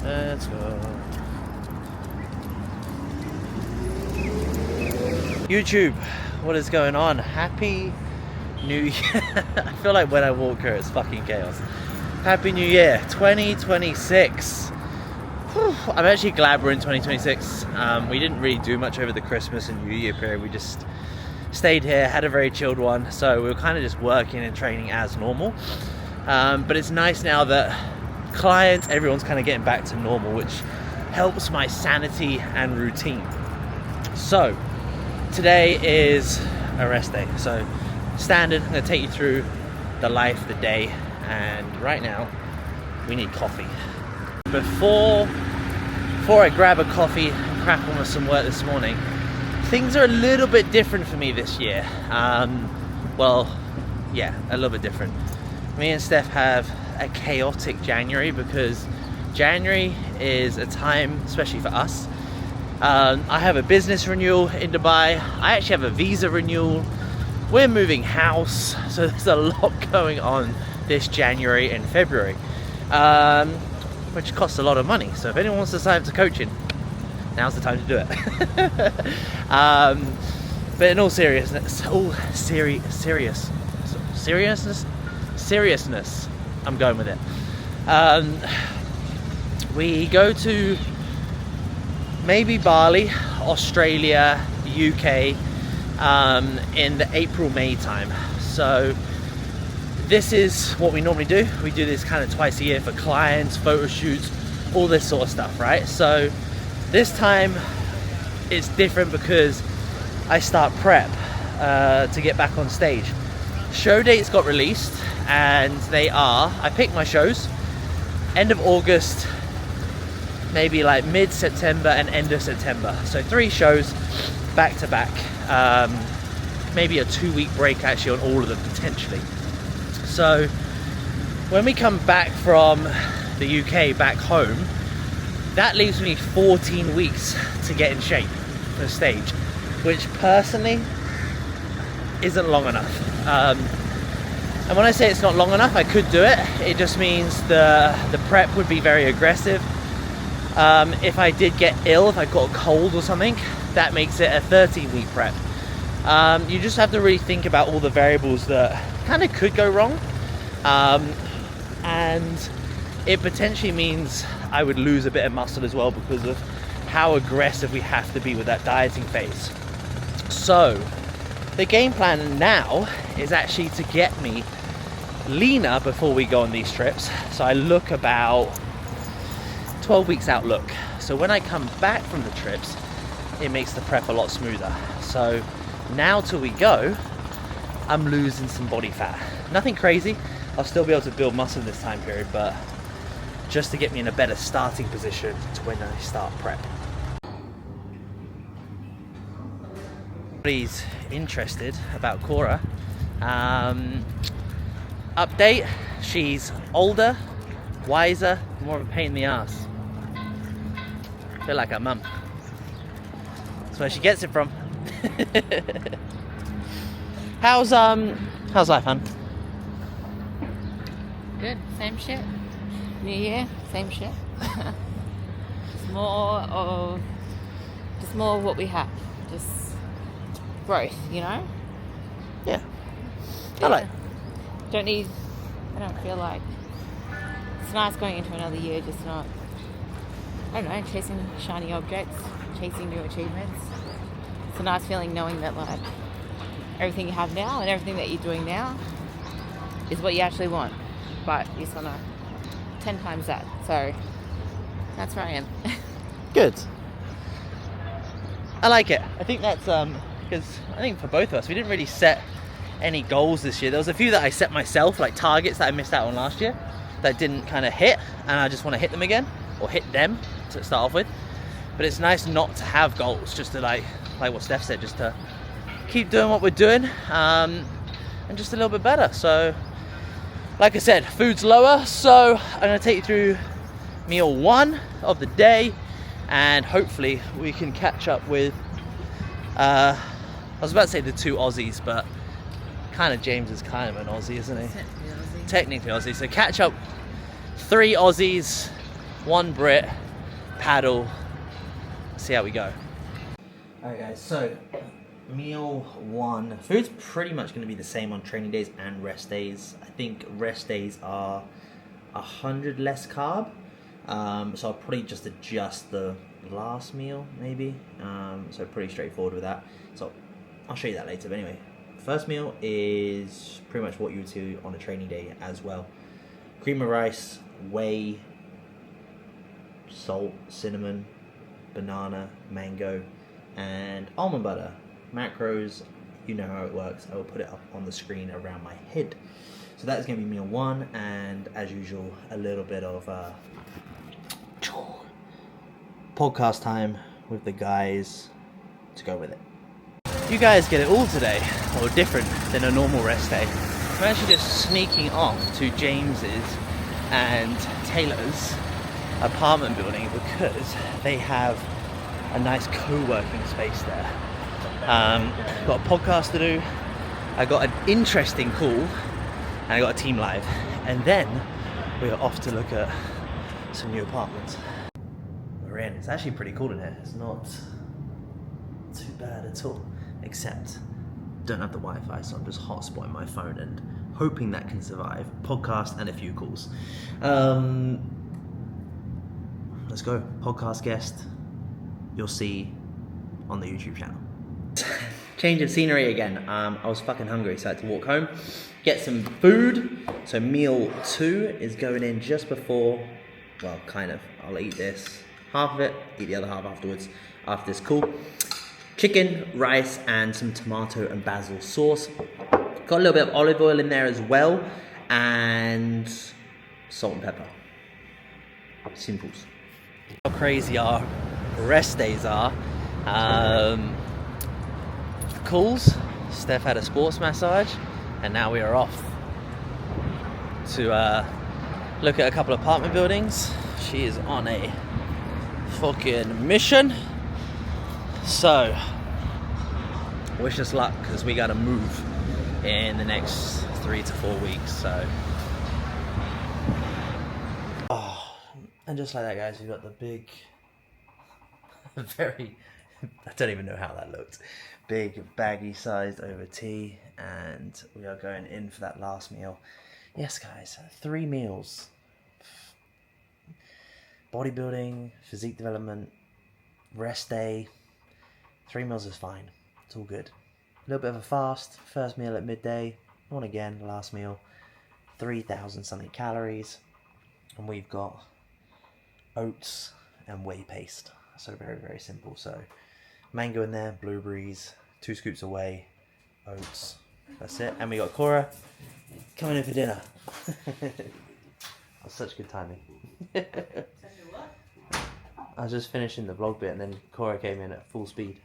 Let's go. YouTube, what is going on? Happy New Year. I feel like when I walk here it's fucking chaos. Happy New Year 2026. Whew, I'm actually glad we're in 2026. We didn't really do much over the Christmas and New Year period. We just stayed here, had a very chilled one, so we were kind of just working and training as normal. But it's nice now that clients, everyone's kind of getting back to normal, which helps my sanity and routine. So today is a rest day, so standard. I'm going to take you through the life, the day, and right now we need coffee. Before I grab a coffee and crack on with some work this morning, things are a little bit different for me this year. Well, yeah, a little bit different. Me and Steph have a chaotic January because January is a time, especially for us. I have a business renewal in Dubai. I actually have a visa renewal. We're moving house, so there's a lot going on this January and February, which costs a lot of money. So if anyone wants to sign up to coaching, now's the time to do it. But in all seriousness, seriousness, I'm going with it. We go to maybe Bali, Australia, UK, in the April-May time. So this is what we normally do. We do this kind of twice a year for clients, photo shoots, all this sort of stuff, right? So this time it's different because I start prep to get back on stage. Show dates got released and I picked my shows end of August, maybe like mid-September and end of September. So 3 shows back to back. Maybe a 2-week break actually on all of them potentially. So when we come back from the UK back home, that leaves me 14 weeks to get in shape for stage, which personally isn't long enough. And when I say it's not long enough, I could do it. It just means the prep would be very aggressive. If I did get ill, if I got a cold or something, that makes it a 13-week prep. You just have to really think about all the variables that kind of could go wrong. And it potentially means I would lose a bit of muscle as well because of how aggressive we have to be with that dieting phase. So the game plan now is actually to get me leaner before we go on these trips. So I look about 12 weeks out look. So when I come back from the trips, it makes the prep a lot smoother. So now till we go, I'm losing some body fat. Nothing crazy. I'll still be able to build muscle in this time period, but just to get me in a better starting position to when I start prep. Everybody's interested about Cora. Update, she's older, wiser, more of a pain in the ass. I feel like her mum. That's where she gets it from. How's life, hun? Good, same shit. New year, same shit. Just more of what we have. Just growth, you know? Yeah. I like. I don't feel like it's nice going into another year, just not, I don't know, chasing shiny objects, chasing new achievements. It's a nice feeling knowing that like everything you have now and everything that you're doing now is what you actually want, but you just want to 10 times that. So that's where I am. Good. I like it. I think that's because I think for both of us, we didn't really set any goals this year. There was a few that I set myself, like targets that I missed out on last year that didn't kind of hit, and I just want to hit them again, or hit them to start off with. But it's nice not to have goals, just to like what Steph said, just to keep doing what we're doing, and just a little bit better. So like I said, food's lower, so I'm going to take you through meal 1 of the day, and hopefully we can catch up with I was about to say the 2 Aussies, but kind of James is kind of an Aussie, isn't he? Technically Aussie. Technically Aussie. So catch up 3 Aussies one Brit, paddle, see how we go. Alright guys, so meal one. Food's pretty much going to be the same on training days and rest days. I think rest days are 100 less carb. So I'll probably just adjust the last meal maybe. So pretty straightforward with that. So I'll show you that later. But anyway, first meal is pretty much what you would do on a training day as well. Cream of rice, whey, salt, cinnamon, banana, mango, and almond butter. Macros, you know how it works. I will put it up on the screen around my head. So that is going to be meal one, and as usual, a little bit of podcast time with the guys to go with it. You guys get it all today, or different than a normal rest day. I'm actually just sneaking off to James's and Taylor's apartment building because they have a nice co-working space there. Got a podcast to do, I got an interesting call, and I got a team live, and then we are off to look at some new apartments. We're in. It's actually pretty cool in here. It's not too bad at all, except don't have the Wi-Fi, so I'm just hotspotting my phone and hoping that can survive podcast and a few calls. Let's go. Podcast guest you'll see on the YouTube channel. Change of scenery again. I was fucking hungry, so I had to walk home, get some food. So meal two is going in just before, well, kind of. I'll eat this, half of it, eat the other half afterwards, after this call. Chicken, rice, and some tomato and basil sauce. Got a little bit of olive oil in there as well, and salt and pepper. Simples. How crazy our rest days are. Calls. Steph had a sports massage, and now we are off to look at a couple of apartment buildings. She is on a fucking mission. So wish us luck, because we gotta move in the next 3 to 4 weeks. So and just like that, guys, we've got the big very, I don't even know how that looked, big baggy sized over tea, and we are going in for that last meal. Yes guys, 3 meals: bodybuilding, physique development, rest day. 3 meals is fine, it's all good. A little bit of a fast, first meal at midday, on again, last meal, 3,000 something calories, and we've got oats and whey paste. So very, very simple. So mango in there, blueberries, 2 scoops of whey, oats, that's it. And we got Cora coming in for dinner. That's such good timing. I was just finishing the vlog bit, and then Cora came in at full speed.